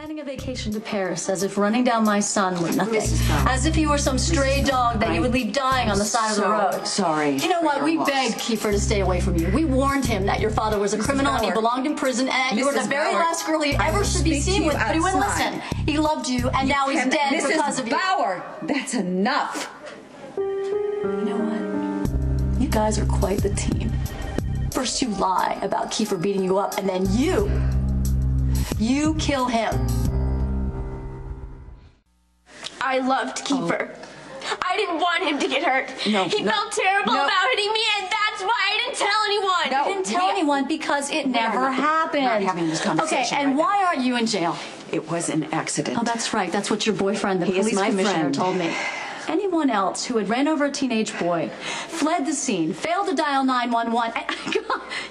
planning a vacation to Paris as if running down my son were nothing. As if he were some stray dog that you would leave dying on the side of the road. Sorry. You know what? We begged Kiefer to stay away from you. We warned him that your father was a criminal and he belonged in prison and that you were the very last girl he ever should be seen with, but he wouldn't listen. He loved you and now he's dead because of you. Mrs. Bauer, that's enough. You know what? You guys are quite the team. First you lie about Kiefer beating you up and then you kill him. I loved Kiefer. I didn't want him to get hurt. He felt terrible about hitting me, and that's why I didn't tell anyone. You didn't tell anyone because it never happened. We're not having this conversation. Okay, and why aren't you in jail? It was an accident. Oh, that's right. That's what your boyfriend, the police commissioner, told me. Anyone else who had ran over a teenage boy, fled the scene, failed to dial 911,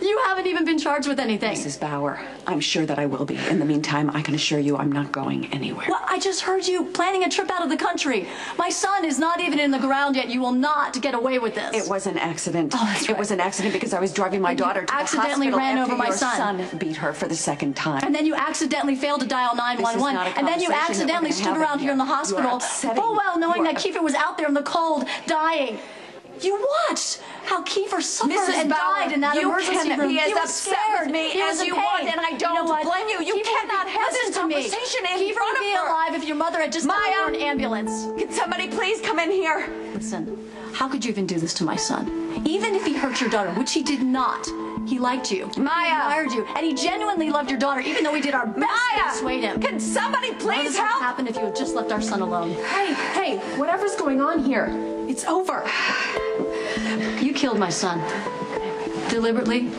you haven't even been charged with anything. Mrs. Bauer, I'm sure that I will be. In the meantime, I can assure you I'm not going anywhere. Well, I just heard you planning a trip out of the country. My son is not even in the ground yet. You will not get away with this. It was an accident. Oh, that's right. It was an accident because I was driving my daughter to the hospital. Accidentally ran over my son. Your son beat her for the second time. And then you accidentally failed to dial 911. And then you accidentally stood around here in the hospital, full well knowing that Kiefer was out there in the cold, dying. You watched how Kiefer suffered and died in that emergency room. He is upset with me as you want, and I don't blame you. You cannot have this conversation in front of her. Kiefer would be alive if your mother had just died for an ambulance. Can somebody please come in here? Listen, how could you even do this to my son? Even if he hurt your daughter, which he did not, he liked you. Maya! He admired you, and he genuinely loved your daughter, even though we did our best to dissuade him. Can somebody please help? What would have happened if you had just left our son alone? Hey, whatever's going on here, it's over. You killed my son. Deliberately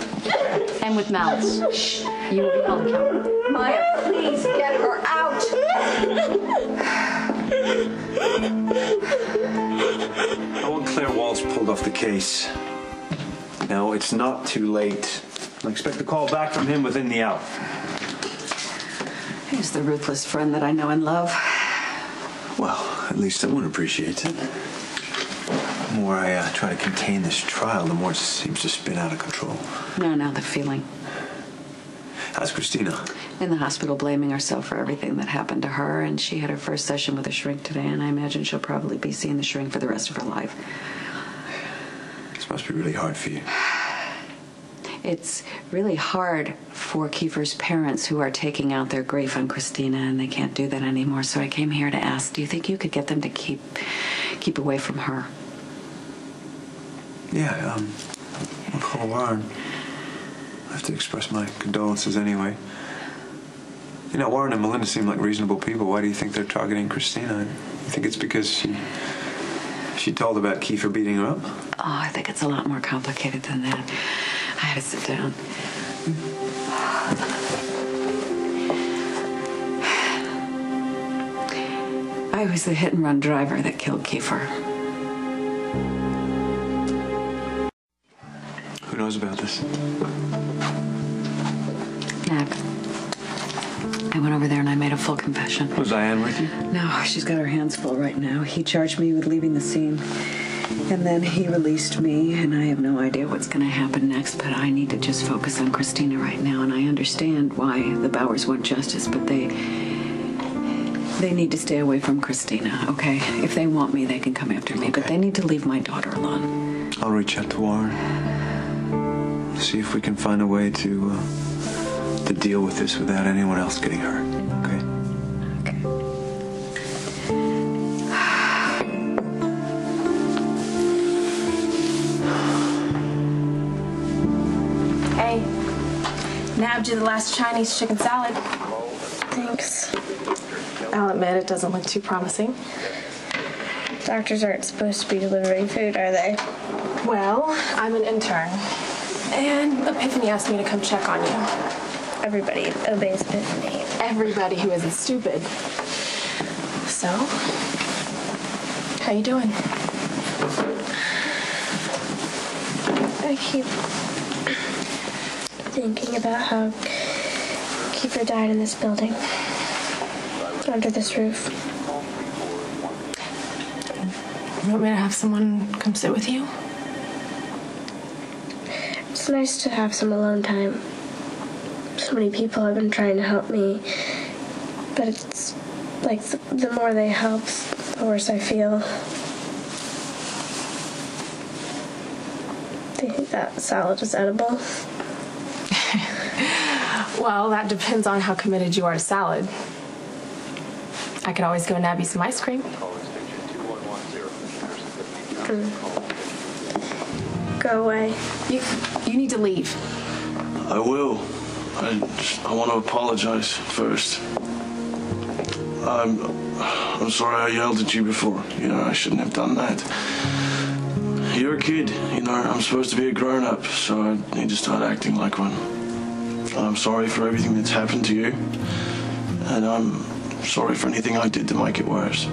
and with malice. You will be held accountable. Maya, please get her out. I want Claire Walsh pulled off the case. No, it's not too late. I expect a call back from him within the hour. He's the ruthless friend that I know and love. Well, at least someone appreciates it. The more I try to contain this trial, the more it seems to spin out of control. No, the feeling. How's Kristina? In the hospital, blaming herself for everything that happened to her, and she had her first session with a shrink today, and I imagine she'll probably be seeing the shrink for the rest of her life. This must be really hard for you. It's really hard for Kiefer's parents who are taking out their grief on Kristina, and they can't do that anymore. So I came here to ask, do you think you could get them to keep away from her? Yeah, I'll call Warren. I have to express my condolences anyway. You know, Warren and Melinda seem like reasonable people. Why do you think they're targeting Kristina? You think it's because she told about Kiefer beating her up? Oh, I think it's a lot more complicated than that. I had to sit down. I was the hit-and-run driver that killed Kiefer. Who knows about this? Nab. I went over there and I made a full confession. Was Diane with you? No, she's got her hands full right now. He charged me with leaving the scene. And then he released me, and I have no idea what's going to happen next, but I need to just focus on Kristina right now, and I understand why the Bauers want justice, but they need to stay away from Kristina, okay? If they want me, they can come after me, but they need to leave my daughter alone. I'll reach out to Warren. See if we can find a way to deal with this without anyone else getting hurt, okay? Hey, nabbed you the last Chinese chicken salad. Thanks. I'll admit it doesn't look too promising. Doctors aren't supposed to be delivering food, are they? Well, I'm an intern. And Epiphany asked me to come check on you. Everybody obeys Epiphany. Everybody who isn't stupid. So, how you doing? I keep thinking about how Kiefer died in this building. Under this roof. You want me to have someone come sit with you? It's nice to have some alone time. So many people have been trying to help me. But it's like the more they help, the worse I feel. Do you think that salad is edible? Well, that depends on how committed you are to salad. I could always go nab you some ice cream. Go away. You need to leave. I will. I want to apologize first. I'm sorry I yelled at you before. You know, I shouldn't have done that. You're a kid, you know, I'm supposed to be a grown-up, so I need to start acting like one. I'm sorry for everything that's happened to you, and I'm sorry for anything I did to make it worse.